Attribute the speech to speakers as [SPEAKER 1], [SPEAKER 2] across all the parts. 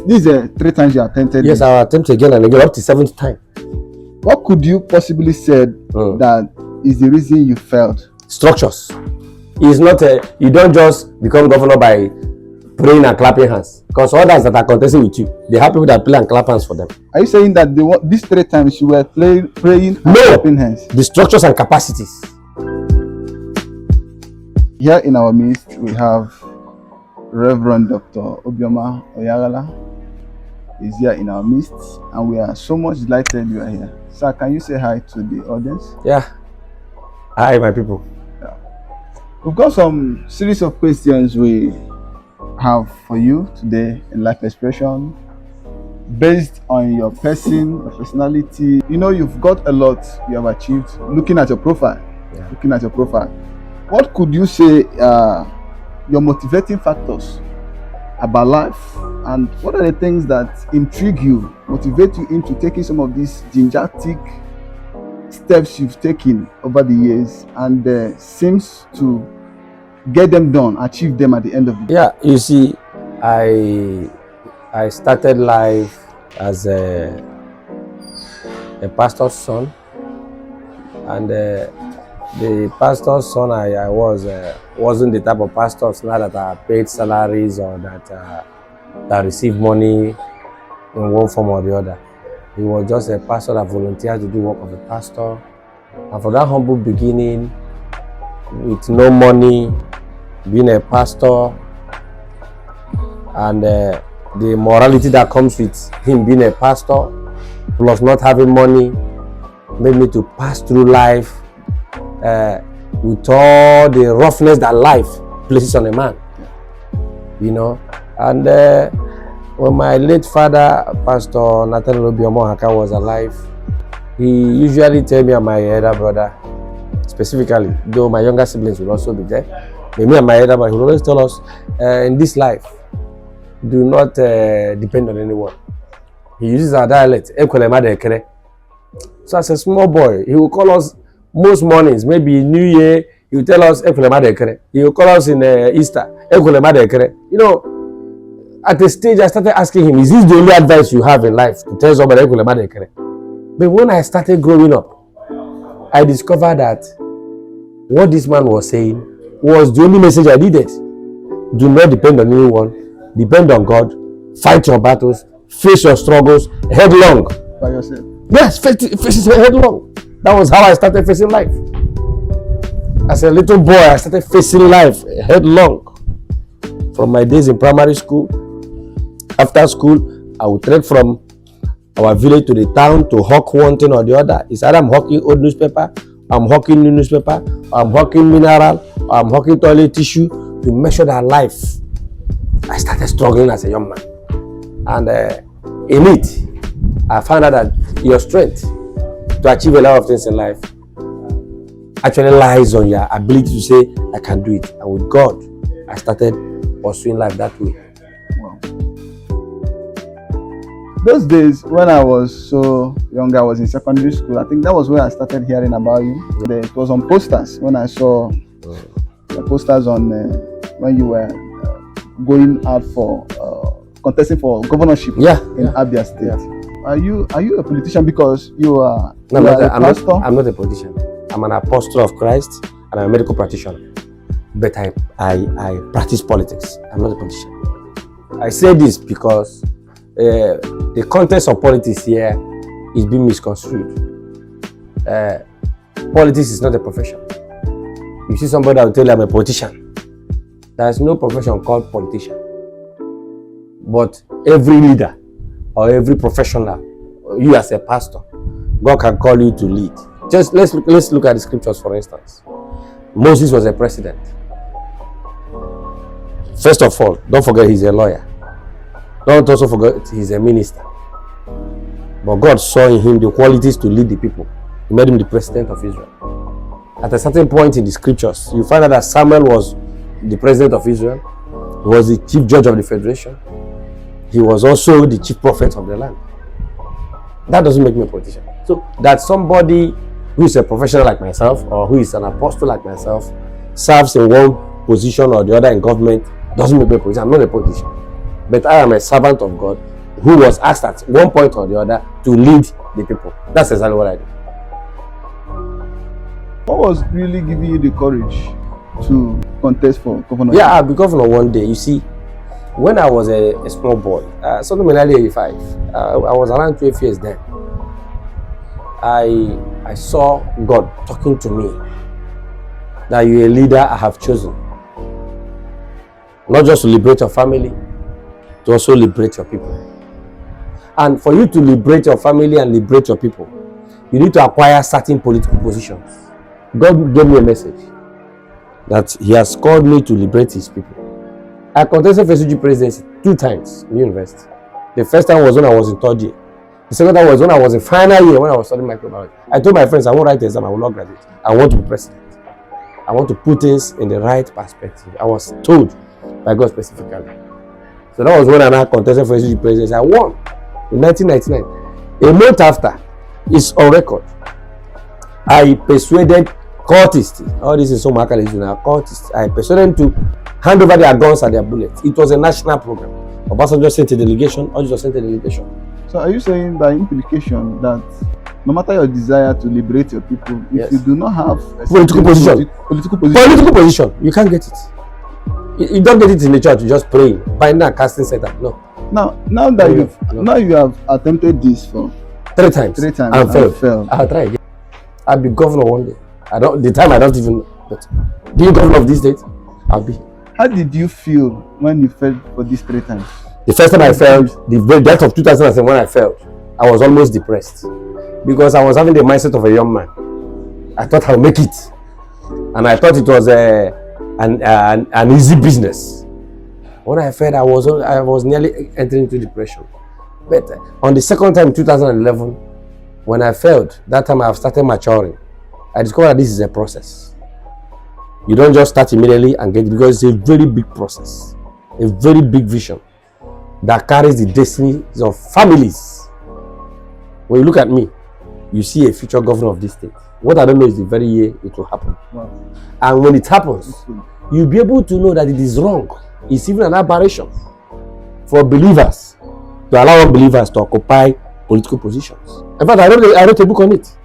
[SPEAKER 1] is 3 times you attempted.
[SPEAKER 2] Yes, I attempt again and again, up to 7th time.
[SPEAKER 1] What could you possibly said that is the reason you failed?
[SPEAKER 2] Structures. It's not you don't just become governor by praying and clapping hands. Because others that are contesting with you, they have people that play and clap hands for them.
[SPEAKER 1] Are you saying that these 3 times you were praying and clapping hands?
[SPEAKER 2] The structures and capacities.
[SPEAKER 1] Here in our midst, we have Reverend Dr. Obioma Onyeaghala is here in our midst, and we are so much delighted you are here. Sir, can you say hi to the audience?
[SPEAKER 2] Yeah. Hi, my people.
[SPEAKER 1] Yeah. We've got some series of questions we have for you today in Life Expression, based on your person, your personality. You know, you've got a lot you have achieved. Looking at your profile, what could you say your motivating factors about life, and what are the things that intrigue you, motivate you into taking some of these gingertic steps you've taken over the years, and seems to get them done, achieve them at the end of the day?
[SPEAKER 2] Yeah, you see, I started life as a pastor's son, and the pastor's son I was wasn't the type of pastors now that are paid salaries or that receive money in one form or the other. He was just a pastor that volunteered to do work of a pastor, and for that humble beginning, with no money, being a pastor, and the morality that comes with him being a pastor, plus not having money, made me to pass through life with all the roughness that life places on a man, you know. And when my late father, Pastor Obioma Onyeaghala, was alive, he usually tell me and my elder brother, specifically, though my younger siblings will also be there, but me and my elder brother, he will always tell us, in this life, do not depend on anyone. He uses our dialect. So as a small boy, he will call us most mornings, maybe New Year, he will tell us, he will call us in Easter, you know. At a stage, I started asking him, is this the only advice you have in life to tell somebody? But when I started growing up, I discovered that what this man was saying was the only message I needed. Do not depend on anyone, depend on God, fight your battles, face your struggles headlong.
[SPEAKER 1] By yourself?
[SPEAKER 2] Yes, face it headlong. That was how I started facing life. As a little boy, I started facing life headlong. From my days in primary school, after school, I would trek from our village to the town to hawk one thing or the other. It's either I'm hawking old newspaper, I'm hawking new newspaper, I'm hawking mineral, I'm hawking toilet tissue to make sure that life. I started struggling as a young man. And in it, I found out that your strength to achieve a lot of things in life actually lies on your ability to say, I can do it. And with God, I started pursuing life that way.
[SPEAKER 1] Wow. Those days when I was so young, I was in secondary school. I think that was where I started hearing about you. It was on posters when I saw the posters on when you were going out for contesting for governorship in ABIA State. Yeah. Are you a politician because you are?
[SPEAKER 2] No, I'm not a politician. I'm an apostle of Christ and I'm a medical practitioner. But I practice politics. I'm not a politician. I say this because the context of politics here is being misconstrued. Politics is not a profession. You see somebody that will tell you I'm a politician. There is no profession called politician. But every leader or every professional, you as a pastor, God can call you to lead. Just let's look at the scriptures, for instance. Moses was a president. First of all, don't forget he's a lawyer. Don't also forget he's a minister. But God saw in him the qualities to lead the people. He made him the president of Israel. At a certain point in the scriptures, you find out that Samuel was the president of Israel. He was the chief judge of the federation. He was also the chief prophet of the land. That doesn't make me a politician. So that somebody who is a professional like myself or who is an apostle like myself serves in one position or the other in government doesn't make me a politician. I'm not a politician. But I am a servant of God who was asked at one point or the other to lead the people. That's exactly what I did.
[SPEAKER 1] What was really giving you the courage to contest for governor?
[SPEAKER 2] Yeah, I'll be governor one day. You see, when I was a small boy, something in 1985, I was around 12 years then. I saw God talking to me that you're a leader I have chosen. Not just to liberate your family, to also liberate your people. And for you to liberate your family and liberate your people, you need to acquire certain political positions. God gave me a message that He has called me to liberate His people. I contested for SUG presidency 2 times in university. The first time was when I was in 3rd year. The second time was when I was in final year, when I was studying microbiology. I told my friends, I won't write the exam, I will not graduate. I want to be president. I want to put things in the right perspective. I was told by God specifically. So that was when I now contested for SUG presidency. I won in 1999. A month after, it's on record. I persuaded cultists, all this is so marketed now, cultists. I persuaded them to hand over their guns and their bullets. It was a national program. Obasanjo sent a delegation, Ojo sent a delegation.
[SPEAKER 1] So are you saying by implication that no matter your desire to liberate your people, if you do not have a
[SPEAKER 2] political position, you can't get it. You don't get it in the church, you just pray, binding and casting Satan. No.
[SPEAKER 1] Now that you have attempted this for
[SPEAKER 2] 3 times and failed. I'll try again. I'll be governor one day. I don't even know. But being governor of this state, I'll be.
[SPEAKER 1] How did you feel when you failed for these 3 times?
[SPEAKER 2] The first time I failed, the death of 2007 when I failed, I was almost depressed because I was having the mindset of a young man. I thought I'll make it, and I thought it was an easy business. When I failed, I was nearly entering into depression. But on the second time, 2011, when I failed, that time I started maturing. I discovered that this is a process. You don't just start immediately and get it, because it's a very big process, a very big vision that carries the destinies of families. When you look at me, you see a future governor of this state. What I don't know is the very year it will happen.
[SPEAKER 1] Wow.
[SPEAKER 2] And when it happens, you'll be able to know that it is wrong. It's even an aberration for believers to allow unbelievers to occupy political positions. In fact, I wrote a book on it,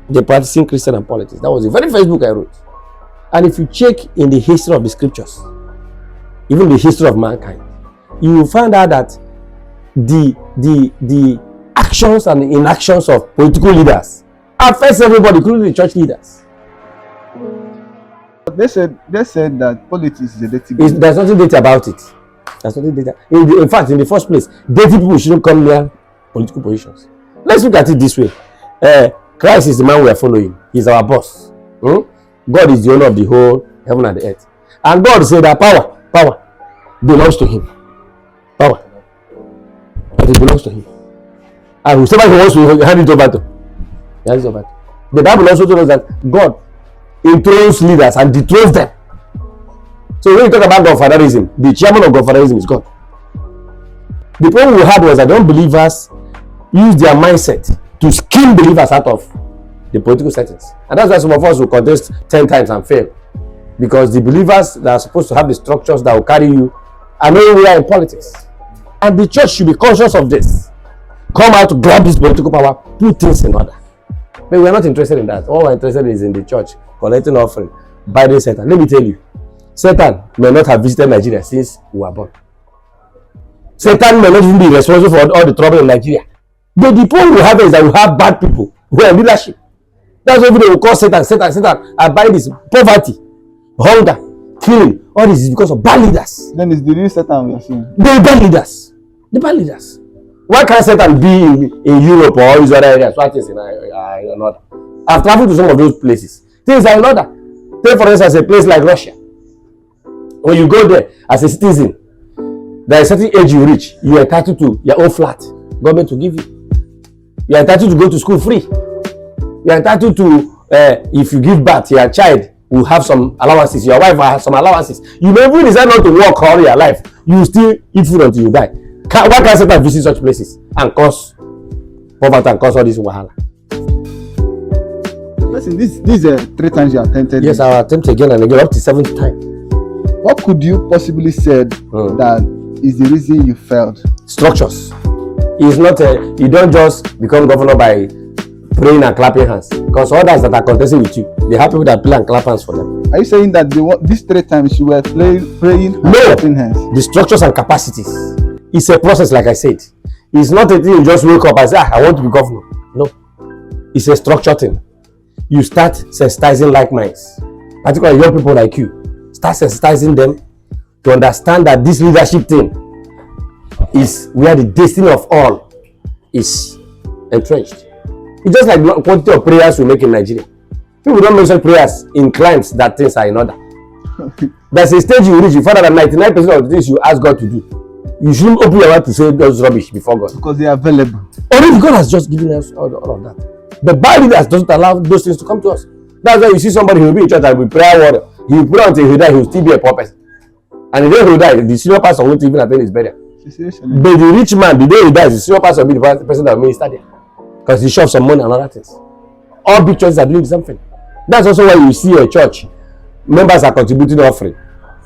[SPEAKER 2] The Practicing Christian and Politics. That was the very first book I wrote. And if you check in the history of the scriptures, even the history of mankind, you will find out that the actions and the inactions of political leaders affects everybody, including the church leaders.
[SPEAKER 1] They said that politics is a dirty business.
[SPEAKER 2] There's nothing dirty about it. There's nothing dirty. In fact, in the first place, dirty people shouldn't come near political positions. Let's look at it this way. Christ is the man we are following. He's our boss. God is the owner of the whole heaven and the earth. And God said that power belongs to Him. Power. But it belongs to Him. And whoever He wants to hand it over to, He hands it over to. The Bible also told us that God enthrones leaders and dethrones them. So when you talk about godfatherism, the chairman of godfatherism is God. The problem we had was that unbelievers use their mindset to skim believers out of the political settings. And that's why some of us will contest 10 times and fail. Because the believers that are supposed to have the structures that will carry you are nowhere in politics. And the church should be conscious of this. Come out to grab this political power, put things in order. But we are not interested in that. All we're interested in is in the church, collecting offering, binding Satan. Let me tell you, Satan may not have visited Nigeria since we were born. Satan may not even be responsible for all the trouble in Nigeria. But the problem we have is that we have bad people who are in leadership. That's why they will call Satan. I buy this poverty, hunger, killing. All this is because of bad leaders.
[SPEAKER 1] Then it's the real Satan we are seeing.
[SPEAKER 2] The bad leaders. The bad leaders. Why can't Satan be in Europe or all these other areas? Why things in order? I've traveled to some of those places. Things are in order. Take for instance a place like Russia. When you go there as a citizen, there is a certain age you reach, you are entitled to your own flat. Government will give you. You are entitled to go to school free. You are entitled to, if you give birth, your child will have some allowances. Your wife will have some allowances. You may even decide not to work all your life. You will still eat food until you die. Why can't Satan visit such places and cause poverty and cause all this wahala?
[SPEAKER 1] Listen, these are 3 times you attempted.
[SPEAKER 2] Yes, I will attempt again and again, up to 7th time.
[SPEAKER 1] What could you possibly said that is the reason you failed?
[SPEAKER 2] Structures. It's not you don't just become governor by praying and clapping hands. Because others that are contesting with you, they have people that play and clap hands for them.
[SPEAKER 1] Are you saying that these 3 times you were praying and
[SPEAKER 2] No.
[SPEAKER 1] clapping hands?
[SPEAKER 2] The structures and capacities. It's a process, like I said. It's not a thing you just wake up and say, I want to be governor. No. It's a structured thing. You start sensitizing like minds, particularly young people like you. Start sensitizing them to understand that this leadership thing is where the destiny of all is entrenched. It's just like the quantity of prayers we make in Nigeria. People don't make such prayers in climes that things are in order. There's a stage you reach, you find out that 99% of the things you ask God to do, you shouldn't open your mouth to say those rubbish before God.
[SPEAKER 1] Because they are available.
[SPEAKER 2] Already God has just given us all of that. The bad leaders doesn't allow those things to come to us. That's why you see somebody who will be in church and will be prayer warrior. He will pray until he die, he will still be a poor person. And the day he will die, the senior pastor won't even attend his burial. But the rich man, the day he dies, the senior pastor will be the person that will minister there. Because he shoves some money and other things. All big churches are doing something. That's also why you see a church, members are contributing offering.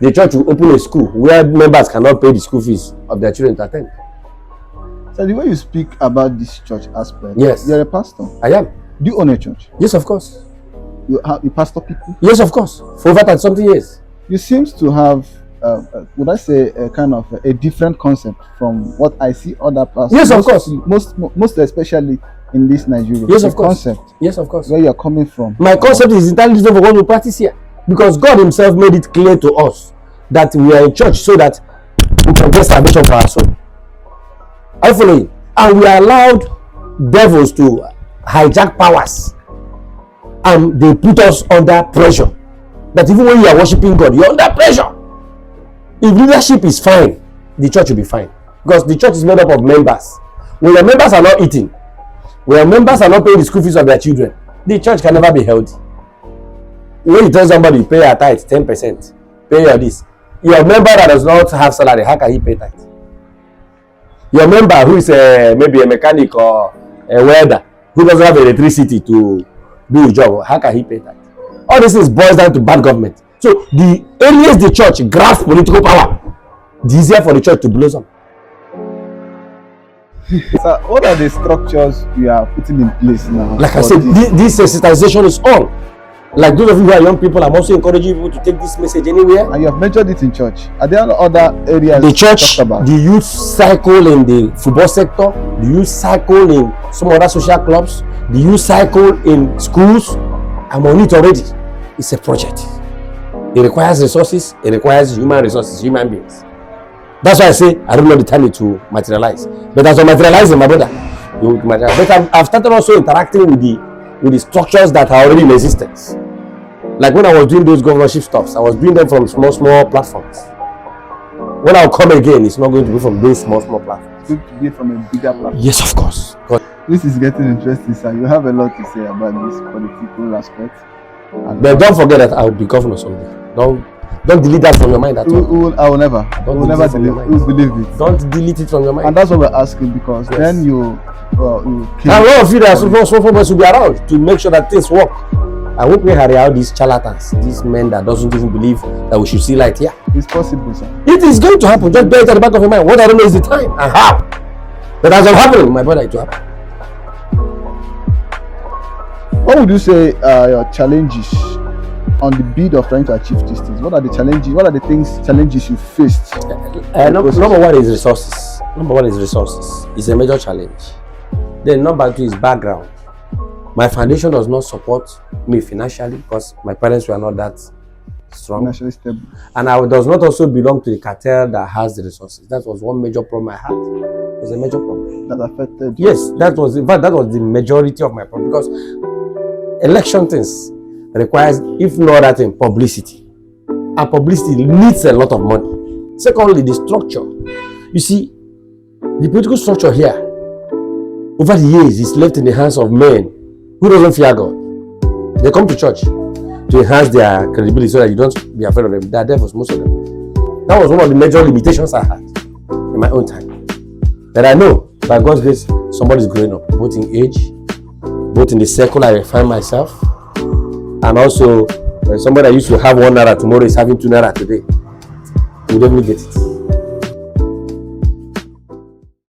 [SPEAKER 2] The church will open a school where members cannot pay the school fees of their children to attend.
[SPEAKER 1] So the way you speak about this church aspect,
[SPEAKER 2] yes,
[SPEAKER 1] you're a pastor.
[SPEAKER 2] I am.
[SPEAKER 1] Do you own a church?
[SPEAKER 2] Yes, of course.
[SPEAKER 1] You pastor people?
[SPEAKER 2] Yes, of course. For over 30 something years.
[SPEAKER 1] You seem to have, would I say, a kind of a different concept from what I see other pastors.
[SPEAKER 2] Yes, of course.
[SPEAKER 1] Most especially in this Nigeria.
[SPEAKER 2] Yes, of course.
[SPEAKER 1] Concept.
[SPEAKER 2] Yes, of course.
[SPEAKER 1] Where you are coming from.
[SPEAKER 2] My concept is entirely different from what we practice here. Because God himself made it clear to us that we are in church so that we can get salvation for our soul. I follow you. And we are allowed devils to hijack powers. And they put us under pressure. That even when you are worshiping God, you're under pressure. If leadership is fine, the church will be fine. Because the church is made up of members. When your members are not eating, when your members are not paying the school fees of their children, the church can never be healthy. When you tell somebody, pay your tithe 10%, pay your this. Your member that does not have salary, how can he pay tithe? Your member who is maybe a mechanic or a welder, who doesn't have electricity to do his job, how can he pay tithe? All this is boils down to bad government. So the earliest the church grasps political power, the easier for the church to blossom.
[SPEAKER 1] So what are the structures you are putting in place now?
[SPEAKER 2] Like I said, this sensitization is on. Like those of you who are young people, I'm also encouraging people to take this message anywhere.
[SPEAKER 1] And you have mentioned it in church. Are there other areas?
[SPEAKER 2] The church, the youth cycle in the football sector, the youth cycle in some other social clubs, the youth cycle in schools. I'm on it already. It's a project. It requires resources. It requires human resources, human beings. That's why I say I don't know the time to materialize. But as I materialize, my brother, you will materialize. But I've started also interacting with the structures that are already in existence. Like when I was doing those governorship stuffs, I was doing them from small platforms. When I'll come again, it's not going to be from those small platforms.
[SPEAKER 1] It's going to be from a bigger platform.
[SPEAKER 2] Yes, of course.
[SPEAKER 1] This is getting interesting, sir. You have a lot to say about this political aspect.
[SPEAKER 2] But don't forget that I'll be governor someday. Don't delete that from your mind at all.
[SPEAKER 1] I will never.
[SPEAKER 2] Don't
[SPEAKER 1] will never delete. We will believe it.
[SPEAKER 2] Don't delete it from your mind.
[SPEAKER 1] And that's what we're asking, because yes, then you
[SPEAKER 2] and a lot of you that are so focused will be around to make sure that things work. I won't play Harry out these charlatans, these men that doesn't even believe that we should see light here.
[SPEAKER 1] It's possible, sir.
[SPEAKER 2] It is going to happen. Just bear it at the back of your mind. What I don't know is the time and how. But as of happening, my brother, it will happen.
[SPEAKER 1] What would you say your challenges on the bid of trying to achieve these things? What are the challenges? What are the challenges you faced?
[SPEAKER 2] Number one is resources. It's a major challenge. Then number two is background. My foundation does not support me financially because my parents were not that strong.
[SPEAKER 1] Financially stable. And
[SPEAKER 2] I does not also belong to the cartel that has the resources. That was one major problem I had. It was a major problem.
[SPEAKER 1] That affected?
[SPEAKER 2] Yes, that was the majority of my problem, because election things requires, if no other thing, publicity. And publicity needs a lot of money. Secondly, the structure. You see, the political structure here, over the years, is left in the hands of men who doesn't fear God. They come to church to enhance their credibility so that you don't be afraid of them. They are devils, most of them. That was one of the major limitations I had in my own time. But I know, by God's grace, somebody's growing up, both in age, both in the circle I find myself, and also somebody that used to have 1 naira tomorrow is having 2 naira today. You definitely get it.